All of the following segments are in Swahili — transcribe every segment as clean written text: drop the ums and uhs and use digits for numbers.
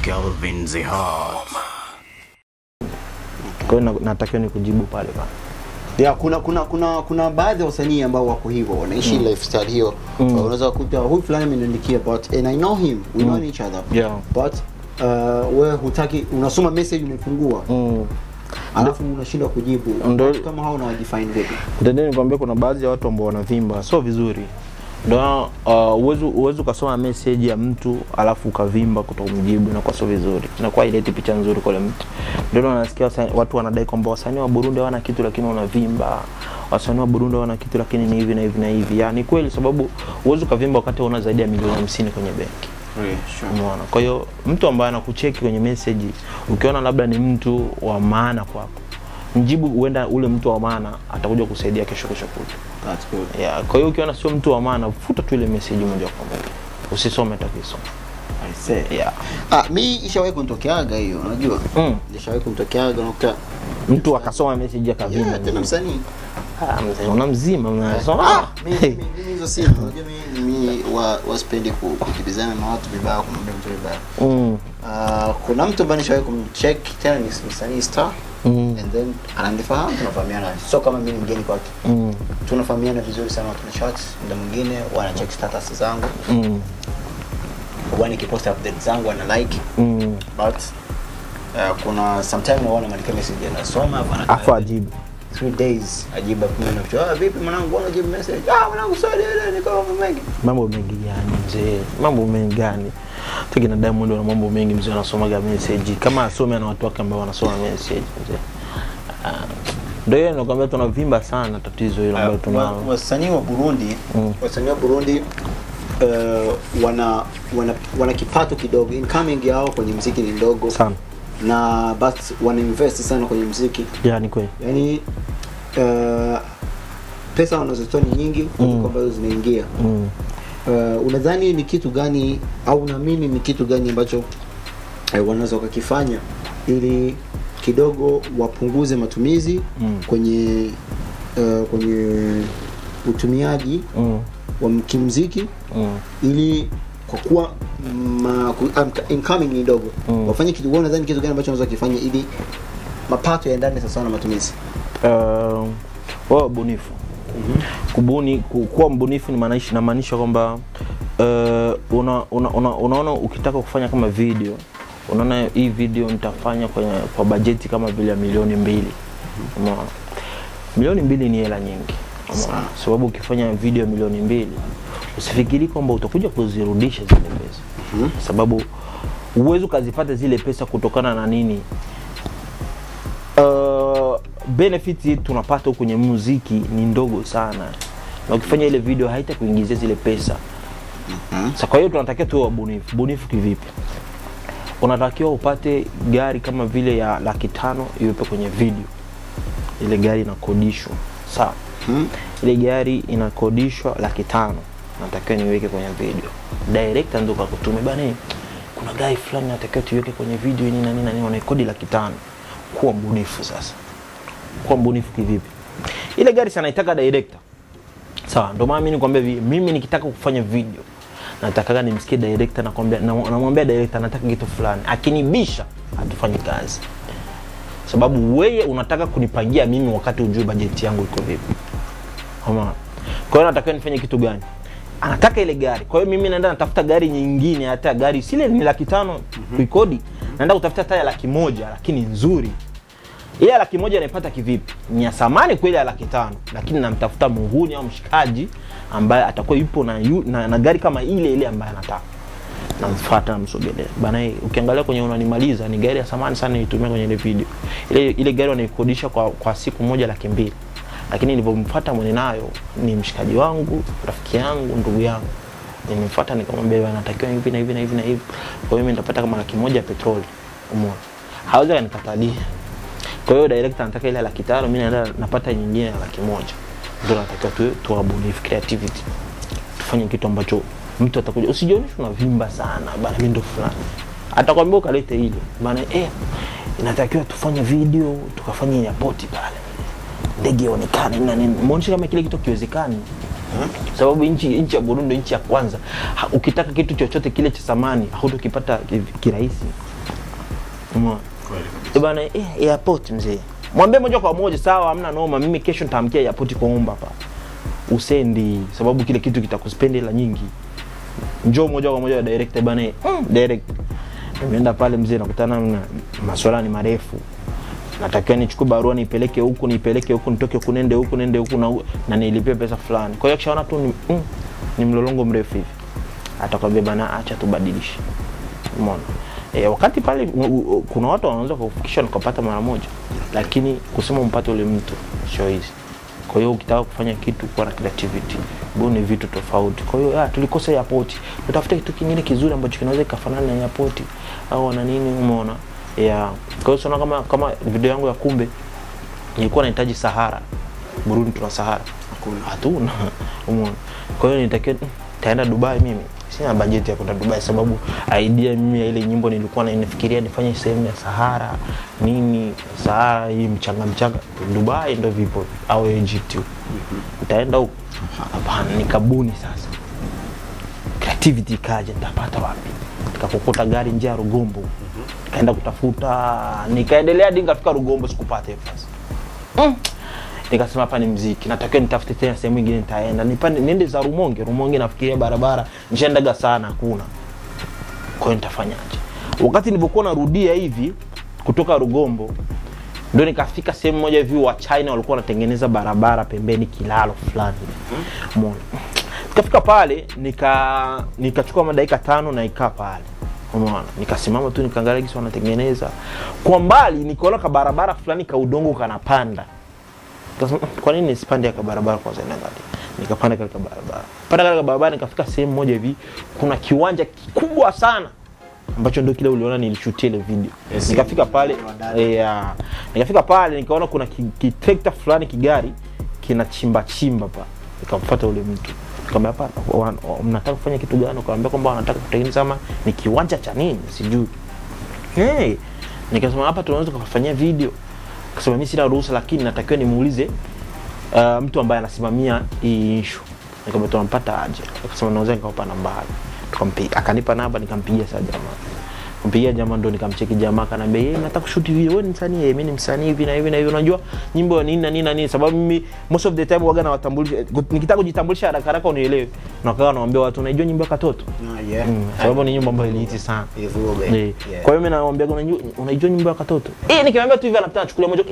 Kelvin Zehot. Kwa hiyo natakiwa ni kujibu pale bana. Yeah, kuna baadhi ya wasanii ambao wako hivyo wanaishi lifestyle hiyo. Unaweza kukuta huyu fulani ameniandikia but and I know him, we know each other. Yeah. But wewe hutaki, unasoma message unafungua. Alafu unashindwa kujibu. Kama hao unawajifine vipi? Ndio nikwambia kuna baadhi ya watu ambao wanavimba sio vizuri. Ndio uwezo ukasoma message ya mtu alafu ukavimba kutomjibu na kwa sio vizuri. Inakuwa ileti picha nzuri kwa mtu. Ndio unasikia watu wanadai kwamba wasanii wa Burundi hawana kitu lakini wanavimba. Wasanii wa Burundi hawana kitu lakini ni hivi na hivi na hivi. Yaani kweli sababu uwezo ukavimba wakati una zaidi ya milioni 50 kwenye benki. Sure. Umeona? Kwa hiyo mtu ambaye anakucheki kwenye message ukiona labda ni mtu wa maana kwako, mjibu, huenda ule mtu wa maana atakuja kusaidia kesho kutwa. That's good. Yeah, kwa hiyo ukiona sio mtu wa maana futa tu ile message moja kwa moja. Usisome takisoma. I say. Yeah. Mimi ishawahi kunitokeaga hiyo, unajua? Ishawahi kunitokeaga unakuta mtu akasoma message akavimba. Yeah, tena msanii. Mzee unamzima unasoma. Mimi hizo si unajua mimi waspendi kukibizana na watu vibaya kwa muda mrefu. Kuna mtu ambaye nishawahi kumcheck tena ni msanii star. And then ananifahamu, tunafahamiana. So kama mimi mgeni kwake. Tunafahamiana vizuri sana, tuna chat, muda mwingine wana check status zangu. Wani kipost update zangu wana like. But kuna sometime naona malika message anasoma afa ajibu 3 days ajibu mimi vipi mwanangu unajibu message mwanangu sorry niko mambo mengi gani mzee, mambo mengi gani tukina Diamond na mambo mengi mzee anasomaga message kama asome na watu wake ambao wanasoma message mzee. Ndio nakwambia tunavimba sana tatizo hilo ambalo tunalo. Wasanii wa Burundi wasanii wa Burundi wana kipato kidogo, incoming yao kwenye muziki ni ndogo sana na but wana invest sana kwenye muziki. Yeah, ni kweli. Yaani pesa wanazotoa ni nyingi kuliko ambazo zinaingia. Unadhani ni kitu gani au unaamini ni kitu gani ambacho wanaweza kukifanya ili kidogo wapunguze matumizi kwenye utumiaji wa kimuziki ili kwa kuwa incoming ni ndogo wafanye kitu gani? Nadhani kitu gani ambacho wanaweza kufanya ili mapato yaendane sasa na matumizi? Wao bunifu. Kuwa mbunifu ni maanisha kwamba unaona ukitaka kufanya kama video, unaona hii video nitafanya kwa bajeti kama vile ya milioni 2. Unaona? Milioni 2 ni hela nyingi. Sababu ukifanya video ya milioni 2 usifikiri kwamba utakuja kuzirudisha zile pesa. Sababu uwezo kazipata zile pesa kutokana na nini? Benefit tunapata kwenye muziki ni ndogo sana. Na ukifanya ile video haita kuingizia zile pesa. Sasa kwa hiyo tunatakiwa tuwe wabunifu. Bunifu kivipi? Unatakiwa upate gari kama vile ya 500,000 iwepo kwenye video. Ile gari inakodishwa. Sawa. Ile gari inakodishwa 500,000. Natakiwa niweke kwenye video. Director ndo kakutume bana, kuna gari fulani natakiwa tuweke kwenye video nini na nini na nini, unaikodi 500,000. Kuwa mbunifu sasa. Kuwa mbunifu kivipi? Ile gari sana inaitaka director. Sawa, ndio maana mimi nikwambia mimi nikitaka kufanya video nataka nimsikie director na kwambia namwambia director nataka kitu fulani. Akinibisha atufanye kazi. Sababu wewe unataka kunipangia mimi wakati ujue bajeti yangu iko vipi. Kwa hiyo nataka nifanye kitu gani? Anataka ile gari. Kwa hiyo mimi naenda natafuta gari nyingine, hata gari sile ni 500,000 kuikodi. Naenda kutafuta taya 100,000 lakini nzuri. Ile 100,000 naipata kivipi? Ni ya samani kweli ya 500,000, lakini namtafuta muhuni au mshikaji ambaye atakuwa yupo na gari kama ile ambaye anataka. Namfuata namsogelea. Bana ukiangalia kwenye unanimaliza ni gari ya samani sana nitumia kwenye ile video. Ile gari wanaikodisha kwa siku moja 200,000. Lakini nilipomfuata mwenye nayo ni mshikaji wangu, rafiki yangu, ndugu yangu. Nilimfuata nikamwambia anatakiwa hivi na hivi na hivi na hivi. Kwa hiyo mimi nitapata kama 100,000 ya petroli. Umeona? Hawezi kanikatalia. Kwa hiyo director anataka ile 500,000, mimi naenda napata nyingine ya 100,000. Ndio natakiwa tu abunifu creativity. Tufanye kitu ambacho mtu atakuja usijionyeshe unavimba sana bana mimi ndo fulani. Atakwambia ukalete ile. Maana inatakiwa tufanye video, tukafanye airport pale. Ndege ionekane na nini. Muoneshe kama kile kitu kiwezekani. Sababu nchi ya Burundi nchi ya kwanza. Ukitaka kitu chochote kile cha samani, hutokipata kirahisi. Umeona? Bana airport mzee. Mwambie moja kwa moja sawa, hamna noma, mimi kesho nitaamkia airport kuomba hapa. Usendi sababu kile kitu kitakuspendi hela nyingi. Njoo moja kwa moja director bana, direct. Nimeenda pale mzee, nakutana na masuala ni marefu. Natakiwa nichukue barua nipeleke huku, nitoke huku nende huku na nilipie pesa fulani. Kwa hiyo kishaona tu ni mlolongo mrefu hivi. Atakwambia bana acha tubadilishe. Umeona? Wakati pale kuna watu wanaanza kufikisha nikapata mara moja, lakini kusema mpate ule mtu sio hizi. Kwa hiyo ukitaka kufanya kitu kwa creativity, buni vitu tofauti. Kwa hiyo tulikosa airport, tutafuta kitu kingine kizuri ambacho kinaweza kufanana na airport au na nini, umeona? Kwa hiyo sana kama video yangu ya kumbe nilikuwa nahitaji Sahara. Burundi tuna Sahara. Hatuna. Umeona? Kwa hiyo nitakiwa taenda Dubai mimi. Sina budget ya kwenda Dubai sababu idea mimi ya ile nyimbo nilikuwa nafikiria nifanye sehemu ya Sahara nini, Sahara hii mchanga Dubai ndio vipo au Egypt. Nitaenda huko. Hapana, nikabuni sasa. Creativity kaje nitapata wapi? Nikakokota gari nje ya Rugombo. Nikaenda kutafuta, nikaendelea hadi nikafika Rugombo sikupata nafasi. Nikasema hapa ni muziki, natakiwa nitafute tena sehemu nyingine nitaenda. Niende za Rumonge nafikiria barabara nishaendaga sana hakuna. Kwa hiyo nitafanyaje? Wakati nilipokuwa narudia hivi kutoka Rugombo ndio nikafika sehemu moja hivi wa China walikuwa wanatengeneza barabara pembeni kilalo fulani. Umeona? Nikafika pale nikachukua madakika 5 na ikaa pale. Umeona? Nikasimama tu nikaangalia kisi wanatengeneza. Kwa mbali nikaona ka barabara fulani ka udongo kanapanda. Kwa nini nisipande ka barabara kwanza niangalie? Nikapanda katika barabara. Panda katika barabara nikafika sehemu moja hivi kuna kiwanja kikubwa sana ambacho ndio kile uliona nilishutia ile video. Yes, nikafika pale nikafika pale nikaona kuna kitrekta fulani kigari kinachimba pa. Nikamfuata ule mtu. Nikamwambia hapa mnataka kufanya kitu gani? Akamwambia kwamba wanataka kutengeneza kama ni kiwanja cha nini sijui. Nikasema hapa tunaweza kufanyia video. Akasema mimi sina ruhusa lakini natakiwa nimuulize mtu ambaye anasimamia hii issue. Nikamwambia tunampata aje? Akasema naweza nikawapa namba yake. Tukampigia, akanipa namba nikampigia sasa jamaa. Kumpigia jamaa ndo nikamcheki jamaa akaniambia yeye nataka kushoot video. Wewe ni msanii? Mimi ni msanii hivi na hivi. Unajua nyimbo nini sababu mimi most of the time waga na watambulisha, nikitaka kujitambulisha haraka unielewe. Na akawa anawaambia watu unajua nyimbo ya Katoto. Sababu ni nyimbo ambayo iliiti sana. Kwa hiyo mimi nawaambia unajua nyimbo ya Katoto. Nikamwambia tu hivi anataka achukulia moja.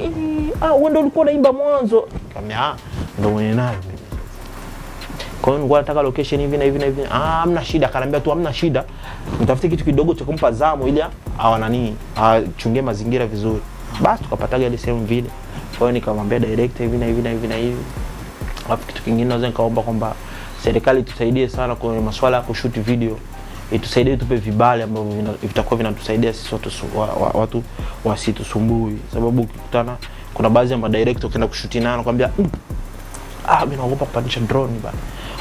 Wewe ndio ulikuwa unaimba mwanzo. Nikamwambia ndio mwenye nayo. Kwa hiyo nilikuwa nataka location hivi na hivi. Hamna shida. Akaniambia tu hamna shida. Nitafute kitu kidogo cha kumpa zamu ili achungie mazingira vizuri. Basi tukapataga ile sehemu vile. Kwa hiyo nikamwambia director hivi na hivi. Alafu kitu kingine naweza nikaomba kwamba serikali tusaidie sana kwa masuala ya kushoot video. Itusaidie tupe vibali ambavyo vitakuwa vinatusaidia sisi watu wasitusumbui. Sababu ukikutana kuna baadhi ya director ukienda kushoot nao anakuambia mimi naogopa kupandisha drone bana.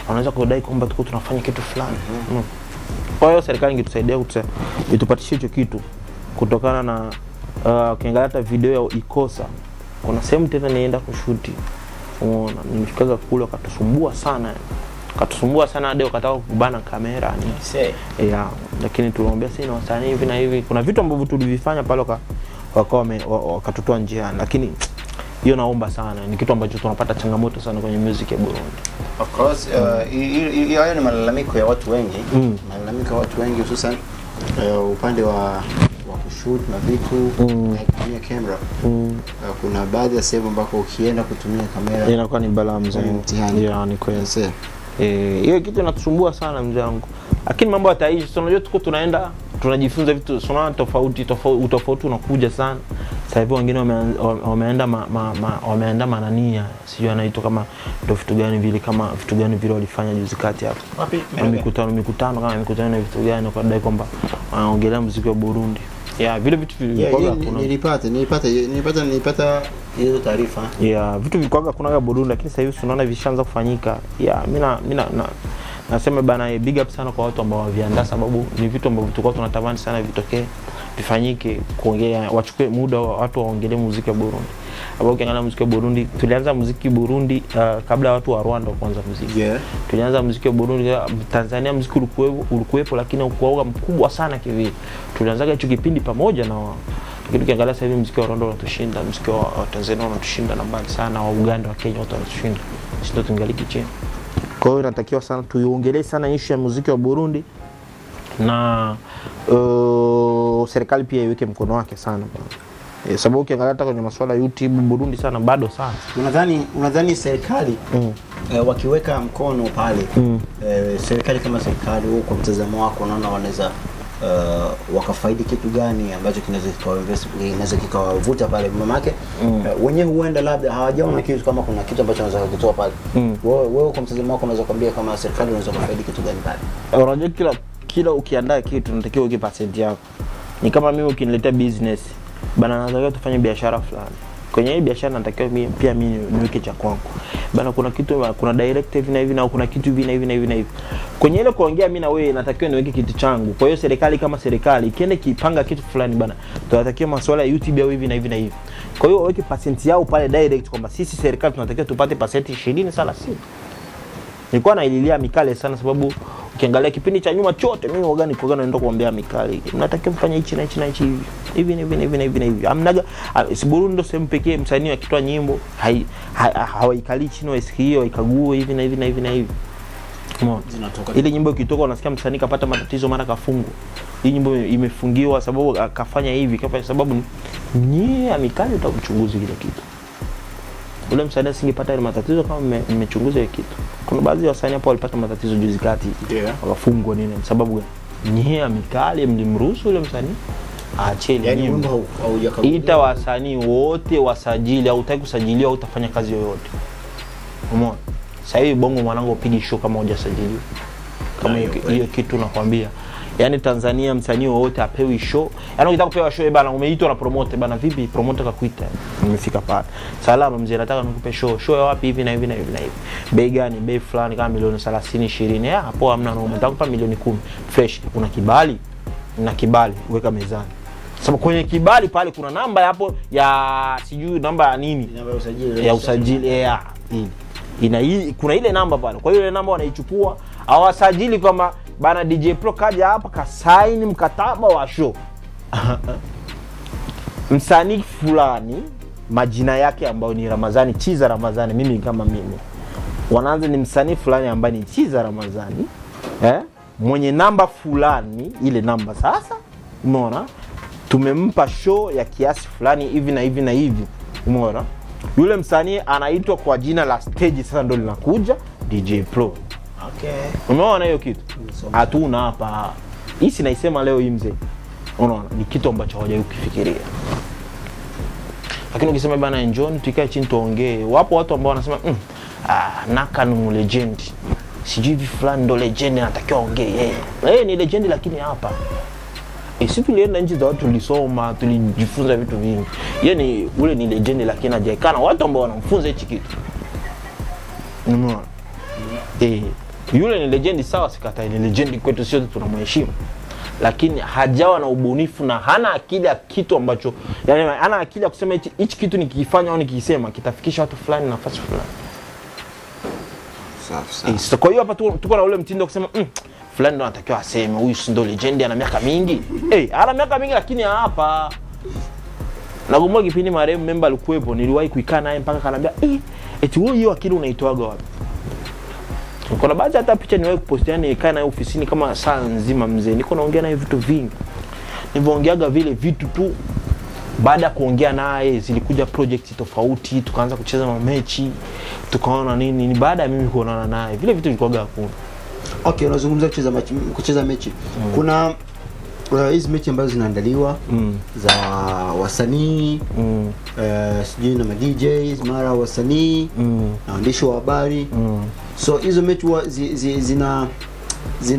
Wanaweza kudai kwamba tuko tunafanya kitu fulani. Kwa hiyo serikali ingetusaidia itupatie hicho kitu kutokana na ukiangalia hata video ya Ikosa. Kuna sehemu tena nienda kushuti. Unaona, nimefikaga kule wakatusumbua sana hadi wakataka kubana kamera ni. Lakini tuliomba sina wasanii hivi na hivi. Kuna vitu ambavyo tulivifanya pale wakatutoa njiani, lakini hiyo naomba sana ni kitu ambacho tunapata changamoto sana kwenye music ya Burundi. Of course hiyo ni malalamiko ya watu wengi. Malalamiko ya watu wengi hususan upande wa kushoot na vitu kutumia kamera. Kuna baadhi ya sehemu ambako ukienda kutumia kamera inakuwa ni balaa mzee. Ni kweli. Hiyo kitu inatusumbua sana mzee wangu. Lakini mambo yataishi. Unajua tuko tunaenda tunajifunza vitu sana tofauti unakuja sana. Sasa hivi wengine wameenda manania, sijui anaitwa kama ndio vitu gani vile walifanya juzi kati hapo. Wapi? Mikutano kama mikutano na vitu gani kwa dai kwamba wanaongelea muziki wa Burundi. Vile vitu vilikuwa nilipata hizo taarifa. Vitu vilikuwa kuna Burundi lakini sasa hivi tunaona vishaanza kufanyika. Mimi nasema bana big up sana kwa watu ambao waviandaa sababu ni vitu ambavyo tulikuwa tunatamani sana vitokee, vifanyike, kuongea wachukue muda watu waongelee muziki wa Burundi. Hapo ukiangalia muziki wa Burundi, tulianza muziki Burundi kabla watu wa Rwanda kuanza muziki. Tulianza muziki wa Burundi, Tanzania muziki ulikuwepo lakini haukuwa mkubwa sana kivile. Tulianza hicho kipindi pamoja Lakini ukiangalia sasa hivi muziki wa Rwanda unatushinda, muziki wa Tanzania unatushinda na mbali sana, wa Uganda, wa Kenya wote wanatushinda. Sisi ndio tungaliki chini. Kwa hiyo inatakiwa sana tuiongelee sana issue ya muziki wa Burundi na serikali pia iweke mkono wake sana bwana. Sababu ukiangalia hata kwenye masuala ya YouTube Burundi sana bado sana. Unadhani serikali wakiweka mkono pale serikali kama serikali huko kwa mtazamo wako unaona wanaweza wakafaidi kitu gani ambacho kinaweza kikawavuta pale mamake wenyewe huenda labda hawajaona kitu kama kuna kitu ambacho wanaweza kutoa pale wewe kwa mtazamo wako unaweza kuambia kama serikali inaweza kufaidi kitu gani pale? Unajua kila ukiandaa kitu unatakiwa uweke percent yako. Ni kama mimi ukiniletea business bana nataka tufanye biashara fulani. Kwenye hii biashara natakiwa pia mimi niweke cha kwangu. Bana kuna kitu kuna direct hivi na hivi na kuna kitu hivi na hivi na hivi na hivi. Kwenye ile kuongea mimi na wewe natakiwa niweke kitu changu. Kwa hiyo serikali kama serikali ikienda kipanga kitu fulani bana tunatakiwa masuala ya YouTube au hivi na hivi na hivi. Kwa hiyo waweke percent yao pale direct kwamba sisi serikali tunatakiwa tupate percent 20-30. Nilikuwa naililia mikale sana sababu ukiangalia kipindi cha nyuma chote mimi organic naenda kuombea mikali. Mnatakiwa mfanye hichi na hichi na hichi hivi na hivi. Amnaga Burundi ndio sehemu pekee msanii akitoa nyimbo hawaikali chini wasikie waikague hivi na hivi na hivi na hivi. Umeona? Ile nyimbo ikitoka unasikia msanii kapata matatizo mara kafungwa. Hii nyimbo imefungiwa sababu akafanya hivi, kafanya sababu nyie mikali utakuchunguza kile kitu. Ule msanii asingepata ile matatizo kama mmechunguza hiyo kitu. Kuna baadhi ya wasanii hapo walipata matatizo juzi kati. Wakafungwa nini? Sababu gani? Nyie mikali mlimruhusu ule msanii aacheni yani nyimbo. Ita wasanii wote wasajili au utaki kusajiliwa au utafanya kazi yoyote. Umeona? Sasa hivi bongo mwanangu upige show kama hujasajiliwa. Kama hiyo kitu nakwambia. Yaani Tanzania msanii wote apewi show. Yaani ukitaka kupewa show bana umeitwa na promoter bana vipi promoter kakuita. Nimefika pale. Salama mzee nataka nikupe show. Show ya wapi hivi na hivi na hivi na hivi. Bei gani? Bei fulani kama milioni 30 20. Hapo hamna noma. Nitakupa milioni 10. Fresh. Una kibali? Na kibali weka mezani. Sababu kwenye kibali pale kuna namba hapo ya sijui namba ya nini? Namba ya usajili. Ya usajili kuna ile namba pale. Kwa hiyo ile namba wanaichukua awasajili kama bana DJ Pro kaja hapa kasaini mkataba wa show. Msanii fulani majina yake ambayo ni Ramadhani Chiza Ramadhani mimi kama mimi. Wanaanza ni msanii fulani ambaye ni Chiza Ramadhani. Mwenye namba fulani ile namba sasa umeona tumempa show ya kiasi fulani hivi na hivi na hivi. Umeona? Yule msanii anaitwa kwa jina la stage sasa ndio linakuja DJ Pro. Okay. Umeona hiyo kitu? Hatuna hapa. Hii sinaisema leo hii mzee. Unaona ni kitu ambacho hawajawahi kufikiria. Lakini ukisema bana enjoy tukae chini tuongee. Wapo watu ambao wanasema Naka ni legend. Sijui hivi fulani ndo legend anatakiwa ongee. Ni legend lakini hapa. Sisi tulienda nchi za watu tulisoma, tulijifunza vitu vingi. Yaani ule ni legend lakini hajaikana watu ambao wanamfunza hichi kitu. Unaona? Yule ni legend sawa sikatai ni legend kwetu sio tunamheshimu. Lakini hajawa na ubunifu na hana akili ya kitu ambacho yani hana akili ya kusema hichi kitu nikifanya au nikisema kitafikisha watu fulani nafasi fulani. Safi. Kwa hiyo hapa tuko na ule mtindo kusema fulani ndo anatakiwa aseme huyu si ndo legend ana miaka mingi. Ana miaka mingi lakini hapa. Nakumbuka kipindi marehemu member alikuwepo niliwahi kuikaa naye mpaka kanambia eti wewe hiyo akili unaitoaga wapi? Kuna baadhi hata picha niwahi kupostia ni kaa naye ofisini kama saa nzima mzee. Niko naongea naye vitu vingi. Nilivyoongeaga vile vitu tu baada ya kuongea naye zilikuja project tofauti, tukaanza kucheza mechi, tukaona nini ni baada ya mimi kuonana naye. Vile vitu vilikuwa hakuna. Okay, unazungumzia kucheza mechi. Kuna hizi mechi ambazo zinaandaliwa za wasanii, sijui na DJs, mara wasanii, na waandishi wa habari. So hizo mechi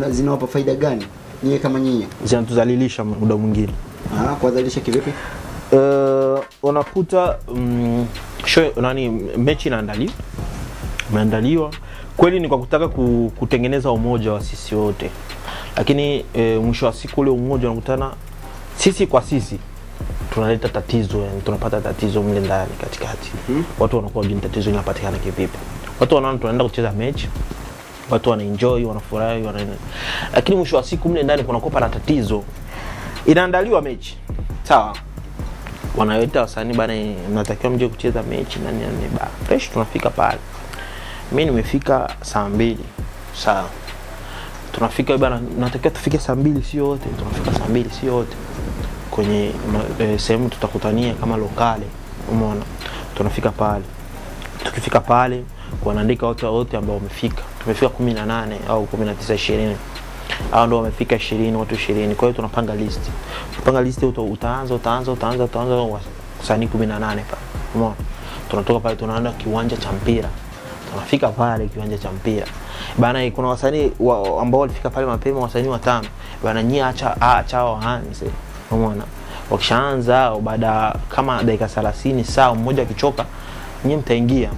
zinawapa faida gani? Nyie kama nyinyi? Zinatuzalilisha muda mwingine. Kwa dhalilisha kivipi? Unakuta show mechi imeandaliwa kweli ni kwa kutaka kutengeneza umoja wa sisi wote. Lakini mwisho wa siku ule umoja unakutana sisi kwa sisi tunaleta tatizo yani tunapata tatizo mle ndani katikati. Watu wanakuwa jini tatizo linapatikana kivipi? Watu wanaona tunaenda kucheza mechi, watu wanaenjoy, wanafurahi, lakini mwisho wa siku mle ndani kunakuwa na tatizo. Inaandaliwa mechi. Sawa. wanaita wasanii bana, mnatakiwa mje kucheza mechi na nini ba. Fresh tunafika pale. Mimi nimefika saa 2. Sawa. Tunafika bana, natakiwa tufike saa 2 sio wote. Tunafika saa 2 sio wote. Kwenye sehemu tutakutania kama lokale. Umeona? Tunafika pale. Tukifika pale wanaandika wote ambao wamefika. Tumefika 18 au 19 20. Hao ndio wamefika 20, watu 20. Kwa hiyo tunapanga list. Tunapanga list, utaanza wasanii 18 pale. Umeona? Tunatoka pale tunaenda kiwanja cha mpira. Tunafika pale kiwanja cha mpira. Bana, kuna wasanii ambao walifika pale mapema, wasanii 5. Bana, nyie acha waanze. Umeona? Wakishaanza baada kama dakika 30 saa mmoja akichoka, nyie mtaingia.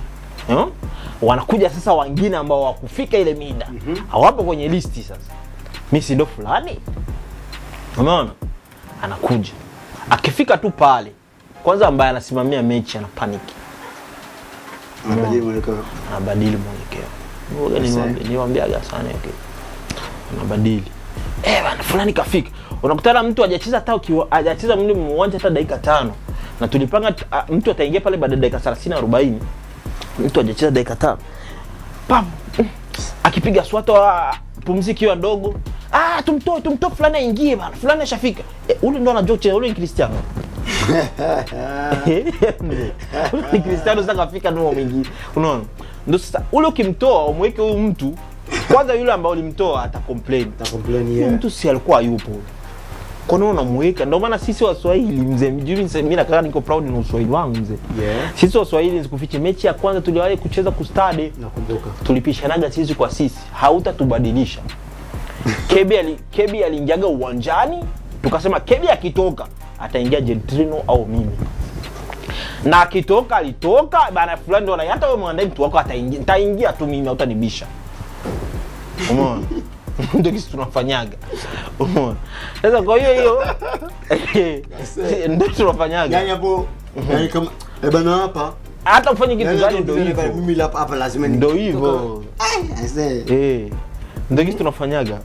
Wanakuja sasa wengine ambao wakufika ile mida. Hawapo kwenye listi sasa. Mimi si ndo fulani. Umeona? Anakuja. Akifika tu pale, kwanza ambaye anasimamia mechi ana panic. Anabadili mwelekeo. Niwaambiaga sana yake. Anabadili. Bana fulani kafika. Unakutana mtu hajacheza hajacheza uwanja hata dakika 5. Na tulipanga mtu ataingia pale baada ya dakika 30 40. Mtu hajacheza dakika 5. Pam. Akipiga swato pumziki wa ndogo. Tumtoe fulani aingie bana. Fulani ashafika. Ule ndo anajua kucheza, ule ni Cristiano. Ni Cristiano sasa kafika ndo mwingine. Unaona? Ndio sasa ule ukimtoa umweke huyu mtu, kwanza yule ambao ulimtoa atacomplain. Yeye mtu si alikuwa yupo. Kwa nini unamweka? Ndio maana sisi Waswahili mzee, mimi nakaa niko proud na uswahili wangu mzee. Sisi Waswahili sikufiche, mechi ya kwanza tuliwahi kucheza kustadi. Nakumbuka. Tulipishanaga sisi kwa sisi. Hautatubadilisha. Kebi aliingiaga uwanjani, tukasema Kebi akitoka ataingia Gentrino au mimi. Na akitoka alitoka bana fulani ndio hata wewe mwandae mtu wako ataingia. Nitaingia tu mimi, hautanibisha. Umeona? Ndio kitu tunafanyaga. Umeona? Sasa kwa hiyo ndio tunafanyaga. Yaani hapo kama bana hapa hata ufanye kitu gani ndio hivyo. Mimi hapa lazima ndio hivyo. I say. Ndio kitu tunafanyaga.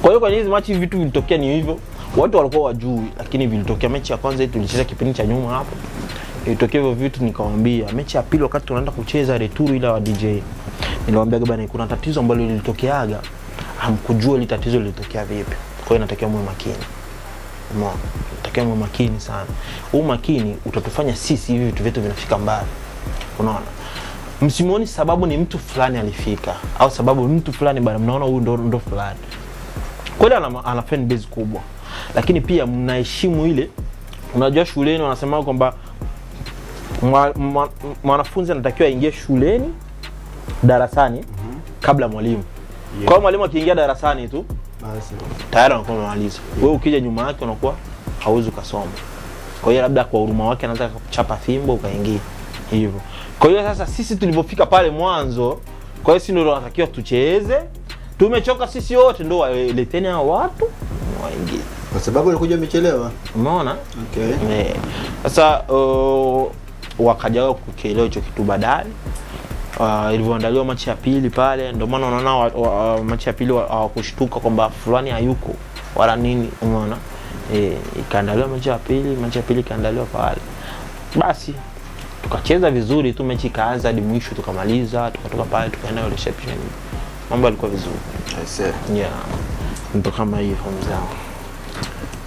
Kwa hiyo kwenye hizo mechi vitu vilitokea ni hivyo. Watu walikuwa wajui, lakini vilitokea. Mechi ya kwanza tulicheza kipindi cha nyuma hapo. Ilitokea hivyo vitu, nikawaambia. Mechi ya pili wakati tunaenda kucheza retour ile wa DJ, niliwaambia bwana, kuna tatizo ambalo lilitokeaga, hamkujua ile tatizo lilitokea vipi. Kwa hiyo natakiwa mwe makini. Umeona? Natakiwa mwe makini sana. Huu makini utatufanya sisi hivi vitu vyetu vinafika mbali. Unaona? Msimuoni sababu ni mtu fulani alifika au sababu mtu fulani bwana, mnaona huyu ndo fulani. Kweli ana fan base kubwa. Lakini pia mnaheshimu ile, unajua shuleni wanasema kwamba mwanafunzi anatakiwa aingie shuleni darasani kabla mwalimu. Kwa hiyo mwalimu akiingia darasani tu basi tayari anakuwa amemaliza. Wewe ukija nyuma yake unakuwa hauwezi kusoma. Kwa hiyo labda kwa huruma wake anataka kuchapa fimbo ukaingia hivyo. Kwa hiyo sasa sisi tulipofika pale mwanzo, kwa hiyo sisi ndio tunatakiwa tucheze. Tumechoka sisi wote, ndio waleteni hao watu waingie. Kwa sababu alikuja amechelewa. Umeona? Okay. Sasa wakaja kukielewa hicho kitu baadaye. Ilivyoandaliwa mechi ya pili pale, ndio maana unaona mechi ya pili hawakushtuka kwamba fulani hayuko wala nini. Umeona? Ikaandaliwa mechi ya pili ikaandaliwa pale. Basi tukacheza vizuri tu, mechi ikaanza hadi mwisho tukamaliza, tukatoka pale tukaenda reception. Mambo yalikuwa vizuri. I see. Yeah. Ndio kama hiyo mzangu.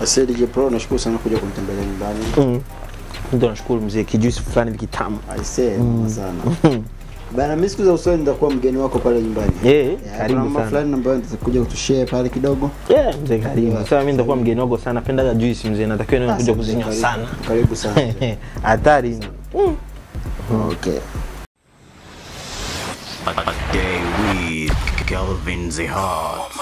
Asante DJ Pro, nashukuru sana kuja kunitembelea nyumbani. Ndio nashukuru mzee, kijuisi fulani kitamu. I see, sana. Bana, mimi siku za usoni nitakuwa mgeni wako pale nyumbani. Karibu sana. Kuna fulani ambayo nitakuja kutushare pale kidogo. Mzee karibu. Sasa mimi nitakuwa mgeni wako sana, napenda juice mzee, natakiwa niwe kuja kuzinywa sana. Karibu sana. Hatari. Okay. A day with Kelvin Zehot.